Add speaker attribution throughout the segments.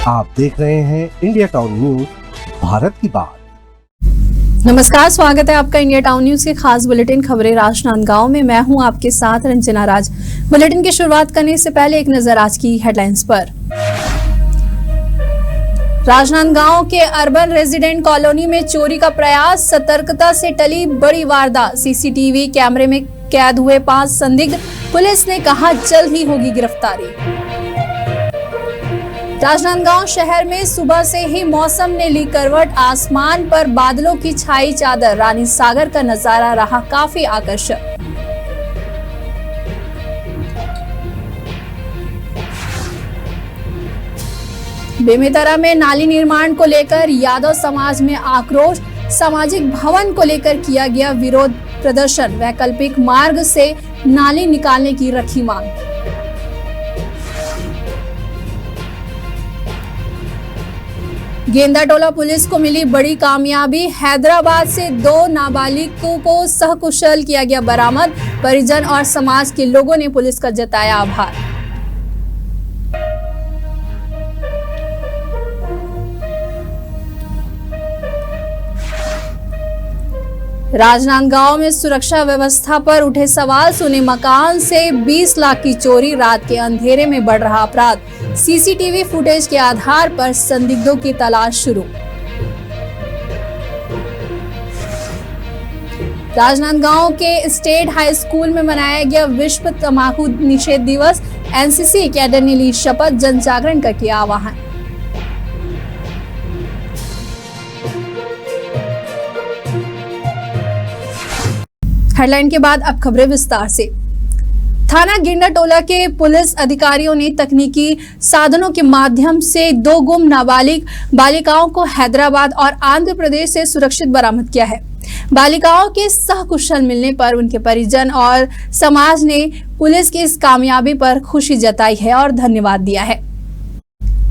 Speaker 1: आप देख रहे हैं इंडिया टाउन न्यूज, भारत की बात।
Speaker 2: नमस्कार, स्वागत है आपका इंडिया टाउन न्यूज के खास बुलेटिन खबरें राजनांदगांव में। मैं हूं आपके साथ रंजना राज। बुलेटिन की शुरुआत करने से पहले एक नजर आज की हेडलाइंस पर। राजनांदगांव के अर्बन रेजिडेंट कॉलोनी में चोरी का प्रयास, सतर्कता से टली बड़ी वारदात। सीसीटीवी कैमरे में कैद हुए 5 संदिग्ध, पुलिस ने कहा जल्द ही होगी गिरफ्तारी। राजनांदगांव शहर में सुबह से ही मौसम ने ली करवट, आसमान पर बादलों की छाई चादर। रानी सागर का नजारा रहा काफी आकर्षक। बेमेतरा में नाली निर्माण को लेकर यादव समाज में आक्रोश, सामाजिक भवन को लेकर किया गया विरोध प्रदर्शन। वैकल्पिक मार्ग से नाली निकालने की रखी मांग। गेंदाटोला पुलिस को मिली बड़ी कामयाबी, हैदराबाद से 2 नाबालिगों को सकुशल किया गया बरामद। परिजन और समाज के लोगों ने पुलिस का जताया आभार। राजनांदगांव में सुरक्षा व्यवस्था पर उठे सवाल, सुने मकान से 20 लाख की चोरी। रात के अंधेरे में बढ़ रहा अपराध, सीसीटीवी फुटेज के आधार पर संदिग्धों की तलाश शुरू। राजनांदगांव के स्टेट हाई स्कूल में मनाया गया विश्व तंबाकू निषेध दिवस। एनसीसी कैडर ने ली शपथ, जन जागरण का किया आह्वान। हेडलाइन के बाद अब खबरें विस्तार से। थाना गेंदाटोला के पुलिस अधिकारियों ने तकनीकी साधनों के माध्यम से 2 गुम नाबालिग बालिकाओं को हैदराबाद और आंध्र प्रदेश से सुरक्षित बरामद किया है। बालिकाओं के सकुशल मिलने पर उनके परिजन और समाज ने पुलिस की इस कामयाबी पर खुशी जताई है और धन्यवाद दिया है।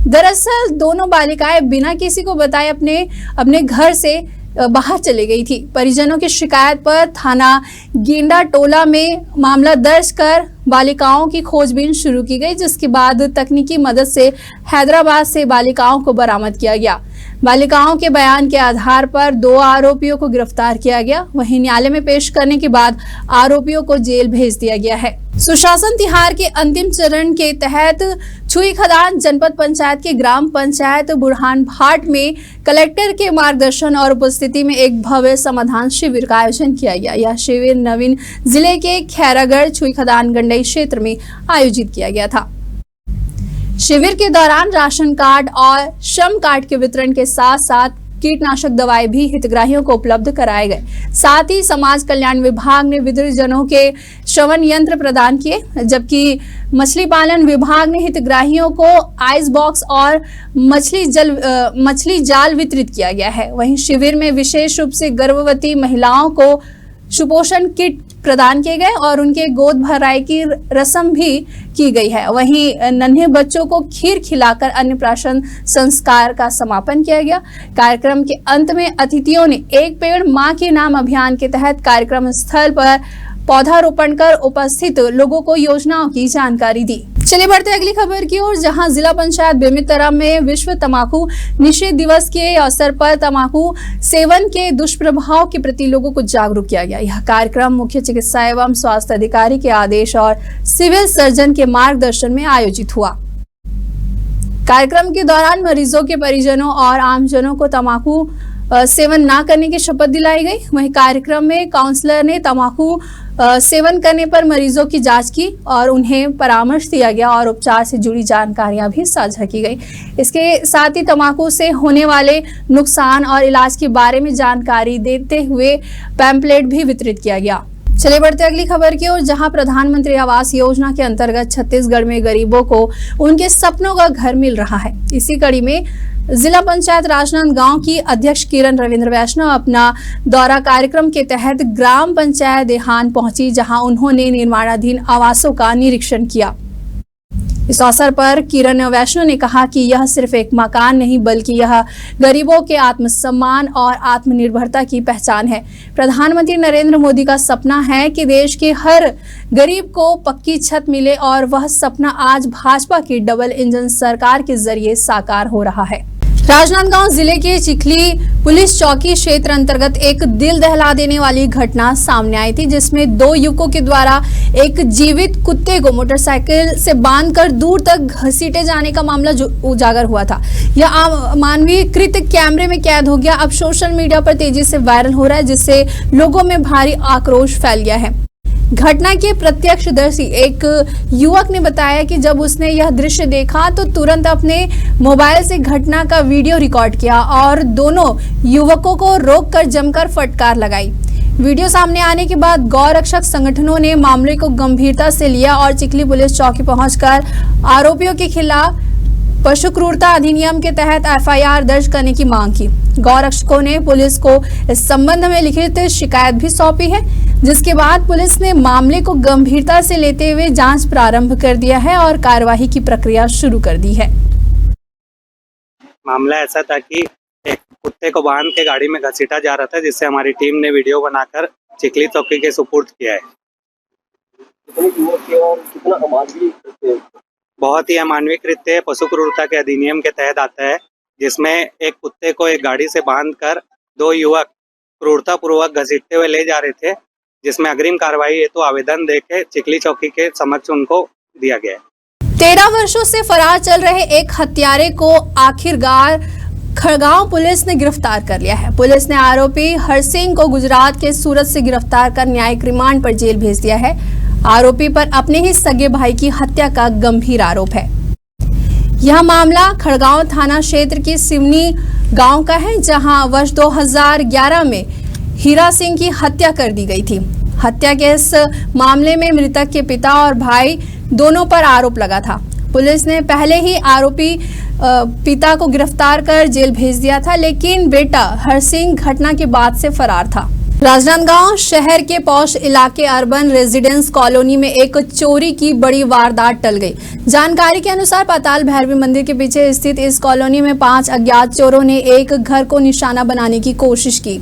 Speaker 2: दरअसल दोनों बालिकाएं बिना किसी को बताए अपने घर से बाहर चली गई थी। परिजनों की शिकायत पर थाना गेंदाटोला में मामला दर्ज कर बालिकाओं की खोजबीन शुरू की गई, जिसके बाद तकनीकी मदद से हैदराबाद से बालिकाओं को बरामद किया गया। बालिकाओं के बयान के आधार पर 2 आरोपियों को गिरफ्तार किया गया। वहीं न्यायालय में पेश करने के बाद आरोपियों को जेल भेज दिया गया है। सुशासन तिहार के अंतिम चरण के तहत छुईखदान जनपद पंचायत के ग्राम पंचायत बुरहान भाट में कलेक्टर के मार्गदर्शन और उपस्थिति में एक भव्य समाधान शिविर का आयोजन किया गया। यह शिविर नवीन जिले के खैरागढ़ छुईखदान गंडई क्षेत्र में आयोजित किया गया था। शिविर के दौरान राशन कार्ड और श्रम कार्ड के वितरण के साथ साथ कीटनाशक दवाएं भी हितग्राहियों को उपलब्ध कराए गए। साथ ही समाज कल्याण विभाग ने विद्युतजनों के श्रवण यंत्र प्रदान किए, जबकि मछली पालन विभाग ने हितग्राहियों को आइस बॉक्स और मछली जाल वितरित किया गया है। वहीं शिविर में विशेष रूप से गर्भवती महिलाओं को सुपोषण किट प्रदान किए गए और उनके गोद भराई की रस्म भी की गई है। वहीं नन्हे बच्चों को खीर खिलाकर अन्नप्राशन संस्कार का समापन किया गया। कार्यक्रम के अंत में अतिथियों ने एक पेड़ मां के नाम अभियान के तहत कार्यक्रम स्थल पर पौधारोपण कर उपस्थित लोगों को योजनाओं की जानकारी दी। चलिए बढ़ते अगली खबर की ओर, जहां जिला पंचायत बेमेतरा में विश्व तंबाकू निषेध दिवस के अवसर पर तंबाकू सेवन के दुष्प्रभाव के प्रति लोगों को जागरूक किया गया। यह कार्यक्रम मुख्य चिकित्सा एवं स्वास्थ्य अधिकारी के आदेश और सिविल सर्जन के मार्गदर्शन में आयोजित हुआ। कार्यक्रम के दौरान मरीजों के परिजनों और आमजनों को तंबाकू सेवन न करने की शपथ दिलाई गई। वहीं कार्यक्रम में काउंसलर ने तंबाकू सेवन करने पर मरीजों की जांच की और उन्हें परामर्श दिया गया और उपचार से जुड़ी जानकारियां भी साझा की गई। इसके साथ ही तंबाकू से होने वाले नुकसान और इलाज के बारे में जानकारी देते हुए पैम्पलेट भी वितरित किया गया। चलिए बढ़ते अगली खबर की ओर, जहां प्रधानमंत्री आवास योजना के अंतर्गत छत्तीसगढ़ में गरीबों को उनके सपनों का घर मिल रहा है। इसी कड़ी में जिला पंचायत राजनांदगांव की अध्यक्ष किरण रविंद्र वैष्णव अपना दौरा कार्यक्रम के तहत ग्राम पंचायत देहान पहुंची, जहां उन्होंने निर्माणाधीन आवासों का निरीक्षण किया। इस अवसर पर किरण वैष्णव ने कहा कि यह सिर्फ एक मकान नहीं बल्कि यह गरीबों के आत्मसम्मान और आत्मनिर्भरता की पहचान है। प्रधानमंत्री नरेंद्र मोदी का सपना है कि देश के हर गरीब को पक्की छत मिले और वह सपना आज भाजपा की डबल इंजन सरकार के जरिए साकार हो रहा है। राजनांदगांव जिले के चिखली पुलिस चौकी क्षेत्र अंतर्गत एक दिल दहला देने वाली घटना सामने आई थी, जिसमें 2 युवकों के द्वारा एक जीवित कुत्ते को मोटरसाइकिल से बांधकर दूर तक घसीटे जाने का मामला उजागर हुआ था। यह अमानवीय कृत्य कैमरे में कैद हो गया। अब सोशल मीडिया पर तेजी से वायरल हो रहा है, जिससे लोगों में भारी आक्रोश फैल गया है। घटना के प्रत्यक्षदर्शी एक युवक ने बताया कि जब उसने यह दृश्य देखा तो तुरंत अपने मोबाइल से घटना का वीडियो रिकॉर्ड किया और दोनों युवकों को रोककर जमकर फटकार लगाई। वीडियो सामने आने के बाद गौरक्षक संगठनों ने मामले को गंभीरता से लिया और चिखली पुलिस चौकी पहुंचकर आरोपियों के खिलाफ पशु क्रूरता अधिनियम के तहत एफआईआर दर्ज करने की मांग की। गौरक्षकों ने पुलिस को इस संबंध में लिखित शिकायत भी सौंपी है, जिसके बाद पुलिस ने मामले को गंभीरता से लेते हुए जांच प्रारंभ कर दिया है और कार्यवाही की प्रक्रिया शुरू कर दी है।
Speaker 3: मामला ऐसा था कि एक कुत्ते को बांध के गाड़ी में घसीटा जा रहा था, जिससे हमारी टीम ने वीडियो बनाकर चिखली चौकी के सुपुर्द किया है। बहुत ही अमानवीय कृत्य है, पशु क्रूरता के अधिनियम के तहत आता है, जिसमें एक कुत्ते को एक गाड़ी से बांधकर 2 युवक क्रूरतापूर्वक घसीटते हुए ले जा रहे थे, जिसमें अग्रिम कार्रवाई हेतु आवेदन देके चिखली चौकी के समक्ष उनको दिया गया है।
Speaker 2: 13 वर्षों से फरार चल रहे एक हत्यारे को आखिरकार खड़गांव पुलिस ने गिरफ्तार कर लिया है। पुलिस ने आरोपी हरसिंह को गुजरात के सूरत से गिरफ्तार कर न्यायिक रिमांड पर जेल भेज दिया है। आरोपी पर अपने ही सगे भाई की हत्या का गंभीर आरोप है। यह मामला खड़गांव थाना क्षेत्र के सिवनी गांव का है, जहां वर्ष 2011 में हीरा सिंह की हत्या कर दी गई थी। हत्या के इस मामले में मृतक के पिता और भाई दोनों पर आरोप लगा था। पुलिस ने पहले ही आरोपी पिता को गिरफ्तार कर जेल भेज दिया था, लेकिन बेटा हरसिंह घटना के बाद से फरार था। राजनांदगांव शहर के पौष इलाके अर्बन रेजिडेंस कॉलोनी में एक चोरी की बड़ी वारदात टल गई। जानकारी के अनुसार पाताल भैरवी मंदिर के पीछे स्थित इस कॉलोनी में 5 अज्ञात चोरों ने एक घर को निशाना बनाने की कोशिश की।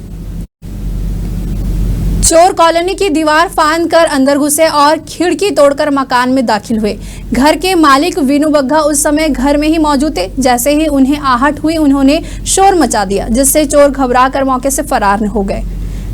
Speaker 2: चोर कॉलोनी की दीवार फांद कर अंदर घुसे और खिड़की तोड़कर मकान में दाखिल हुए। घर के मालिक विनू बग्गा उस समय घर में ही मौजूद थे। जैसे ही उन्हें आहट हुई, उन्होंने शोर मचा दिया, जिससे चोर घबराकर मौके से फरार हो गए।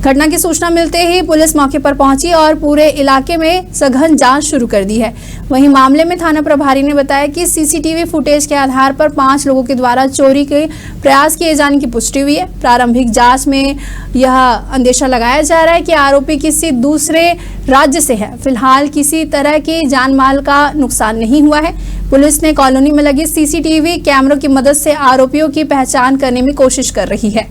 Speaker 2: घटना की सूचना मिलते ही पुलिस मौके पर पहुंची और पूरे इलाके में सघन जांच शुरू कर दी है। वहीं मामले में थाना प्रभारी ने बताया कि सीसीटीवी फुटेज के आधार पर 5 लोगों के द्वारा चोरी के प्रयास किए जाने की पुष्टि हुई है। प्रारंभिक जांच में यह अंदेशा लगाया जा रहा है कि आरोपी किसी दूसरे राज्य से है। फिलहाल किसी तरह के जान माल का नुकसान नहीं हुआ है। पुलिस ने कॉलोनी में लगे सीसीटीवी कैमरों की मदद से आरोपियों की पहचान करने में कोशिश कर रही है।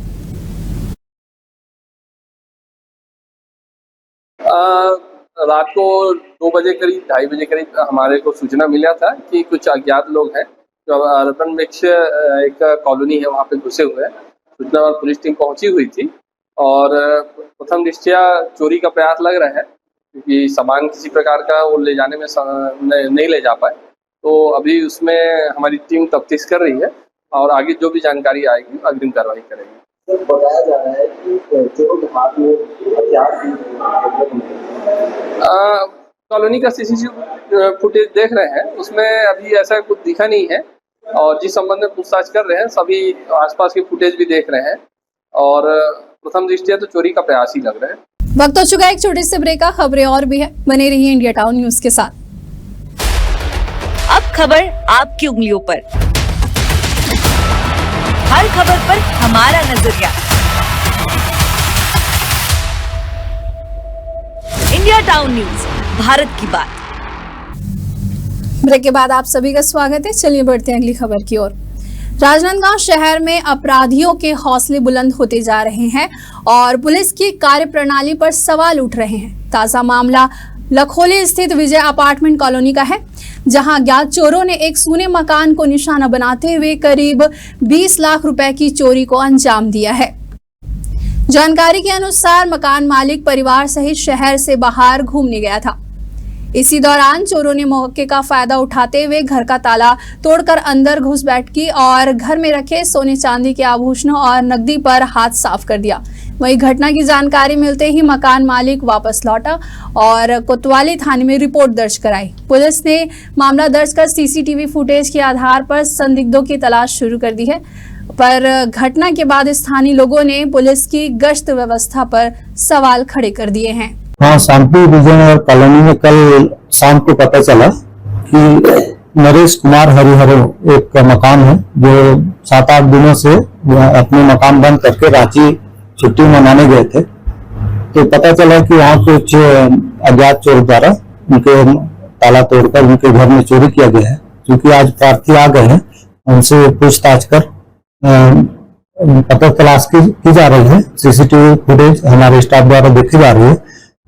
Speaker 4: रात को 2 बजे करीब 2:30 बजे करीब हमारे को सूचना मिला था कि कुछ अज्ञात लोग हैं जो अर्बन मिक्स एक कॉलोनी है वहाँ पे घुसे हुए हैं। सूचना पर पुलिस टीम पहुंची हुई थी और प्रथम दृष्टया चोरी का प्रयास लग रहा है, क्योंकि सामान किसी प्रकार का वो ले जाने में नहीं ले जा पाए। तो अभी उसमें हमारी टीम तफ्तीश कर रही है और आगे जो भी जानकारी आएगी अग्रिम कार्रवाई करेगी।
Speaker 5: बताया जा रहा है कि चोर हाथ में हथियार
Speaker 4: कॉलोनी का सीसीटीवी फुटेज देख रहे हैं, उसमें अभी ऐसा कुछ दिखा नहीं है और जिस संबंध में पूछताछ कर रहे हैं सभी आसपास के फुटेज भी देख रहे हैं और प्रथम दृष्टया तो चोरी का प्रयास ही लग रहा है।
Speaker 2: वक्त हो चुका है एक छोटे से ब्रेक का। खबरें और भी है, बने रहिए इंडिया टाउन न्यूज के साथ।
Speaker 6: अब खबर आपकी उंगलियों पर, हर खबर पर हमारा नजरिया। इंडिया टाउन न्यूज, भारत की बात।
Speaker 2: ब्रेक के बाद आप सभी का स्वागत है। चलिए बढ़ते हैं अगली खबर की ओर। राजनांदगांव शहर में अपराधियों के हौसले बुलंद होते जा रहे हैं और पुलिस की कार्यप्रणाली पर सवाल उठ रहे हैं। ताजा मामला लखोली स्थित विजय अपार्टमेंट कॉलोनी का है, जहां अज्ञात चोरों ने एक सूने मकान को निशाना बनाते हुए करीब 20 लाख रुपए की चोरी को अंजाम दिया है। जानकारी के अनुसार मकान मालिक परिवार सहित शहर से बाहर घूमने गया था। इसी दौरान चोरों ने मौके का फायदा उठाते हुए घर का ताला तोड़कर अंदर घुस बैठी और घर में रखे सोने चांदी के आभूषणों और नकदी पर हाथ साफ कर दिया। वहीं घटना की जानकारी मिलते ही मकान मालिक वापस लौटा और कोतवाली थाने में रिपोर्ट दर्ज कराई। पुलिस ने मामला दर्ज कर सीसीटीवी फुटेज के आधार पर संदिग्धों की तलाश शुरू कर दी है, पर घटना के बाद स्थानीय लोगों ने पुलिस की गश्त व्यवस्था पर सवाल खड़े कर दिए हैं।
Speaker 7: हाँ, शांति विजय और कॉलोनी में कल शाम को पता चला कि नरेश कुमार हरिहर एक मकान है जो 7-8 दिनों से अपने मकान बंद करके रांची छुट्टी मनाने गए थे। तो पता चला कि वहाँ कुछ अज्ञात चोर द्वारा उनके ताला तोड़कर उनके घर में चोरी किया गया है। क्योंकि आज प्रार्थी आ गए हैं, उनसे पूछताछ कर पता तलाश की जा रही है। सीसीटीवी फुटेज हमारे स्टाफ द्वारा देखी जा रही है।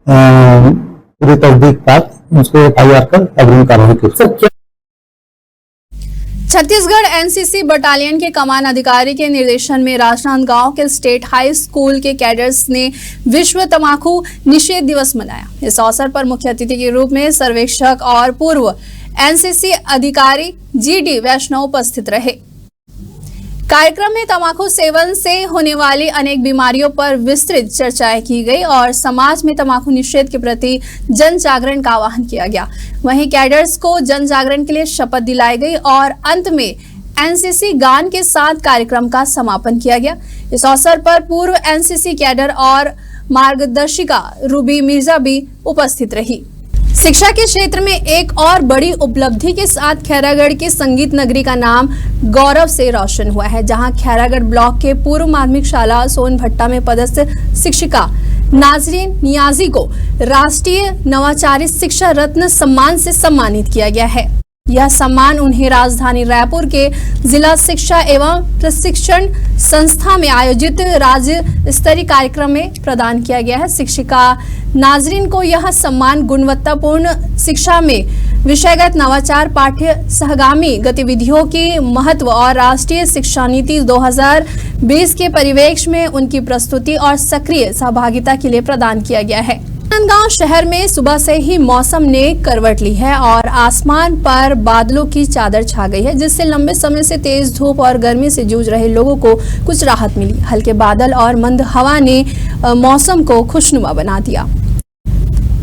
Speaker 7: पूरी तस्दीक बाद उसको FIR कर अग्रिम कार्रवाई की।
Speaker 2: छत्तीसगढ़ एनसीसी बटालियन के कमान अधिकारी के निर्देशन में राजनांदगांव के स्टेट हाई स्कूल के कैडर्स ने विश्व तंबाकू निषेध दिवस मनाया। इस अवसर पर मुख्य अतिथि के रूप में सर्वेक्षक और पूर्व एनसीसी अधिकारी GD वैष्णव उपस्थित रहे। कार्यक्रम में तंबाकू सेवन से होने वाली अनेक बीमारियों पर विस्तृत चर्चाएं की गई और समाज में तंबाकू निषेध के प्रति जन जागरण का आह्वान किया गया। वहीं कैडर्स को जन जागरण के लिए शपथ दिलाई गई और अंत में एनसीसी गान के साथ कार्यक्रम का समापन किया गया। इस अवसर पर पूर्व एनसीसी कैडर और मार्गदर्शिका रूबी मिर्जा भी उपस्थित रही। शिक्षा के क्षेत्र में एक और बड़ी उपलब्धि के साथ खैरागढ़ की संगीत नगरी का नाम गौरव से रोशन हुआ है, जहां खैरागढ़ ब्लॉक के पूर्व माध्यमिक शाला सोनभट्टा में पदस्थ शिक्षिका नाजरीन नियाजी को राष्ट्रीय नवाचारी शिक्षा रत्न सम्मान से सम्मानित किया गया है। यह सम्मान उन्हें राजधानी रायपुर के जिला शिक्षा एवं प्रशिक्षण संस्था में आयोजित राज्य स्तरीय कार्यक्रम में प्रदान किया गया है। शिक्षिका नाजरीन को यह सम्मान गुणवत्तापूर्ण शिक्षा में विषयगत नवाचार, पाठ्य सहगामी गतिविधियों की महत्व और राष्ट्रीय शिक्षा नीति 2020 के परिवेश में उनकी प्रस्तुति और सक्रिय सहभागिता के लिए प्रदान किया गया है। राजनांदगांव शहर में सुबह से ही मौसम ने करवट ली है और आसमान पर बादलों की चादर छा गई है, जिससे लंबे समय से तेज धूप और गर्मी से जूझ रहे लोगों को कुछ राहत मिली। हल्के बादल और मंद हवा ने मौसम को खुशनुमा बना दिया।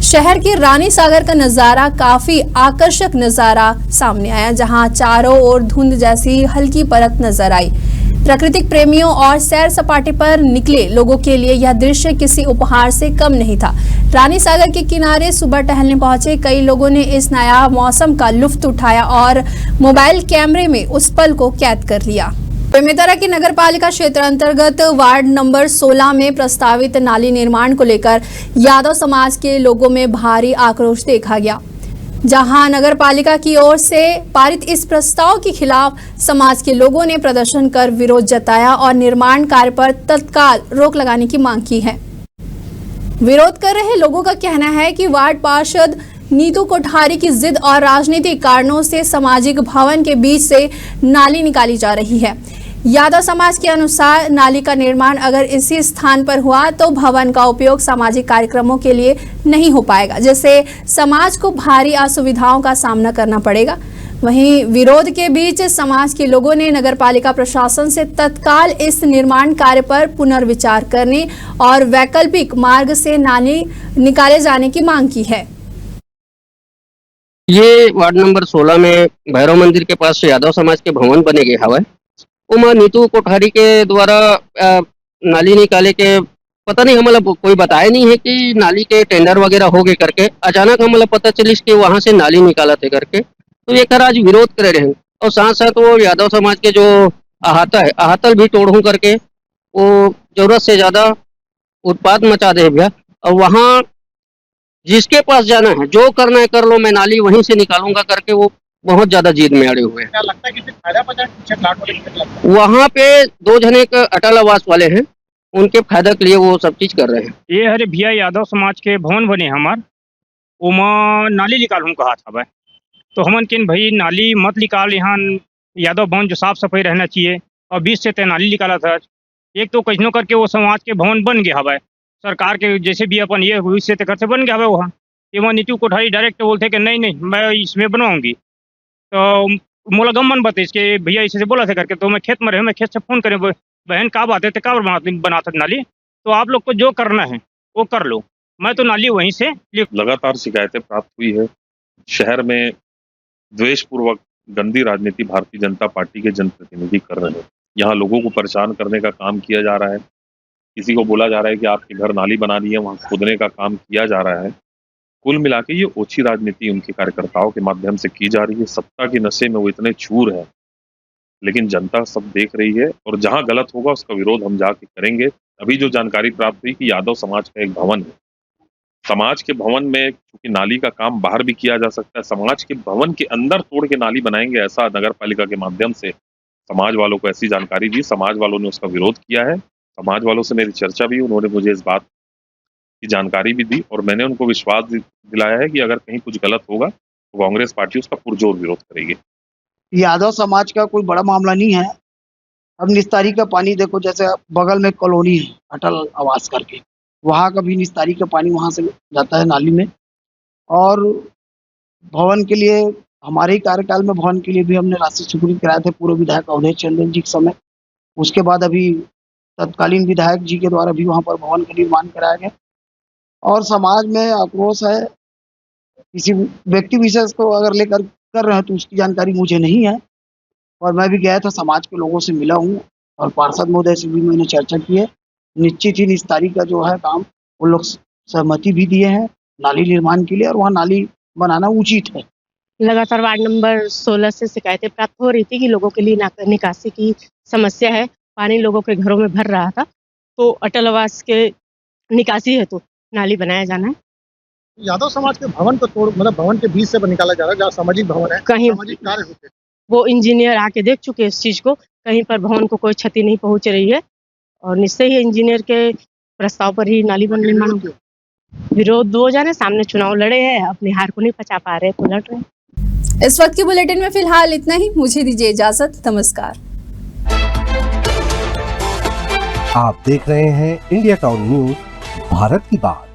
Speaker 2: शहर के रानी सागर का नजारा काफी आकर्षक नजारा सामने आया, जहां चारों ओर धुंध जैसी हल्की परत नजर आई। प्राकृतिक प्रेमियों और सैर सपाटे पर निकले लोगों के लिए यह दृश्य किसी उपहार से कम नहीं था। रानी सागर के किनारे सुबह टहलने पहुंचे कई लोगों ने इस नायाब मौसम का लुत्फ उठाया और मोबाइल कैमरे में उस पल को कैद कर लिया। बेमेतरा की नगर पालिका क्षेत्र अंतर्गत वार्ड नंबर 16 में प्रस्तावित नाली निर्माण को लेकर यादव समाज के लोगों में भारी आक्रोश देखा गया, जहां नगर पालिका की ओर से पारित इस प्रस्ताव के खिलाफ समाज के लोगों ने प्रदर्शन कर विरोध जताया और निर्माण कार्य पर तत्काल रोक लगाने की मांग की है। विरोध कर रहे लोगों का कहना है कि वार्ड पार्षद नीतू कोठारी की जिद और राजनीतिक कारणों से सामाजिक भवन के बीच से नाली निकाली जा रही है। यादव समाज के अनुसार नाली का निर्माण अगर इसी स्थान पर हुआ तो भवन का उपयोग सामाजिक कार्यक्रमों के लिए नहीं हो पाएगा, जिससे समाज को भारी असुविधाओं का सामना करना पड़ेगा। वहीं विरोध के बीच समाज के लोगों ने नगरपालिका प्रशासन से तत्काल इस निर्माण कार्य पर पुनर्विचार करने और वैकल्पिक मार्ग से नाली निकाले जाने की मांग की है।
Speaker 8: ये वार्ड नंबर 16 में भैरव मंदिर के पास यादव समाज के भवन बने गए हवा उमा नीतू कोठारी के द्वारा नाली निकाले के पता नहीं हमला कोई बताया नहीं है कि नाली के टेंडर वगैरह हो गए करके। अचानक हमला पता चलिस कि वहां से नाली निकाला थे करके, तो ये कर आज विरोध करे रहे और साथ साथ वो यादव समाज के जो अहाता है अहातल भी तोड़ू करके वो जरूरत से ज्यादा उत्पाद मचा दे भैया। और वहाँ जिसके पास जाना है जो करना है कर लो, मैं नाली वहीं से निकालूंगा करके वो बहुत ज्यादा जिद में अड़े हुए हैं।
Speaker 9: क्या लगता है कि फायदा पता
Speaker 8: वहाँ पे 2 जने का अटल आवास वाले हैं, उनके फायदा के लिए वो सब चीज कर रहे हैं।
Speaker 9: ये हरे भैया यादव समाज के भवन बने हमार उमा नाली निकाल हम कहा था भाई, तो हमन किन भाई नाली मत निकाल, यहाँ यादव भवन जो साफ सफाई रहना चाहिए और 20 से 3 नाली निकाला था। एक तो कैसनो करके वो समाज के भवन बन गया हवा, सरकार के जैसे भी अपन ये हुई से घर से बन गया हवा वहाँ, कि वहाँ नीतू कोठारी डायरेक्ट बोलते कि नहीं मैं इसमें बनवाऊंगी। तो मोला गमन बते इसके भैया इसे बोला था करके, तो मैं खेत में रहे, मैं खेत से फोन करे बहन कब आते थे, कब बना था नाली, तो आप लोग को जो करना है वो कर लो, मैं तो नाली वहीं से
Speaker 10: लगातार शिकायतें प्राप्त हुई है। शहर में द्वेषपूर्वक गंदी राजनीति भारतीय जनता पार्टी के जनप्रतिनिधि कर रहे हैं। यहाँ लोगों को परेशान करने का काम किया जा रहा है। किसी को बोला जा रहा है कि आपके घर नाली बना दी है, वहाँ खोदने का काम किया जा रहा है। कुल मिला के ये ओछी राजनीति उनके कार्यकर्ताओं के माध्यम से की जा रही है। सत्ता के नशे में वो इतने चूर है, लेकिन जनता सब देख रही है और जहां गलत होगा उसका विरोध हम जाके करेंगे। अभी जो जानकारी प्राप्त हुई कि यादव समाज का एक भवन है, समाज के भवन में क्योंकि नाली का काम बाहर भी किया जा सकता है, समाज के भवन के अंदर तोड़ के नाली बनाएंगे, ऐसा नगर पालिका के माध्यम से समाज वालों को ऐसी जानकारी दी। समाज वालों ने उसका विरोध किया है। समाज वालों से मेरी चर्चा भी, उन्होंने मुझे इस बात की जानकारी भी दी और मैंने उनको विश्वास दिलाया है कि अगर कहीं कुछ गलत होगा तो कांग्रेस पार्टी उसका पुरजोर विरोध करेगी।
Speaker 5: यादव समाज का कोई बड़ा मामला नहीं है। अब निस्तारी का पानी देखो, जैसे बगल में कॉलोनी है अटल आवास करके, वहाँ का भी निस्तारी का पानी वहाँ से जाता है नाली में। और भवन के लिए, हमारे ही कार्यकाल में भवन के लिए भी हमने राशि स्वीकृत कराए थे पूर्व विधायक अवधेश चंदन जी के समय। उसके बाद अभी तत्कालीन विधायक जी के द्वारा भी वहाँ पर भवन का निर्माण कराया गया। और समाज में आक्रोश है, किसी व्यक्ति विशेष को अगर लेकर कर रहे हैं तो उसकी जानकारी मुझे नहीं है। और मैं भी गया था, समाज के लोगों से मिला हूँ और पार्षद महोदय से भी मैंने चर्चा की है। निश्चित ही निस्तारी का जो है काम वो लोग सहमति भी दिए हैं नाली निर्माण के लिए, और वहाँ नाली बनाना उचित है।
Speaker 11: लगातार वार्ड नंबर 16 से शिकायतें प्राप्त हो रही थी कि लोगों के लिए निकासी की समस्या है, पानी लोगों के घरों में भर रहा था, तो अटल आवास के निकासी है तो नाली बनाया जाना है।
Speaker 12: यादव समाज के भवन को तोड़, मतलब भवन के बीच से निकाला जा रहा है, जहाँ सामाजिक भवन है,
Speaker 11: कहीं
Speaker 12: सामाजिक कार्य होते हैं।
Speaker 11: वो इंजीनियर आके देख चुके हैं इस चीज को, कहीं पर भवन को कोई क्षति नहीं पहुंच रही है और निश्चय ही इंजीनियर के प्रस्ताव पर ही नाली बन निर्माण। विरोध दो जाने सामने चुनाव लड़े हैं, अपनी हार को नहीं पचा पा रहे तो लड़ रहे हैं।
Speaker 2: इस वक्त के बुलेटिन में फिलहाल इतना ही। मुझे दीजिए इजाजत। नमस्कार।
Speaker 1: आप देख रहे हैं इंडिया टाउन न्यूज, भारत की बात।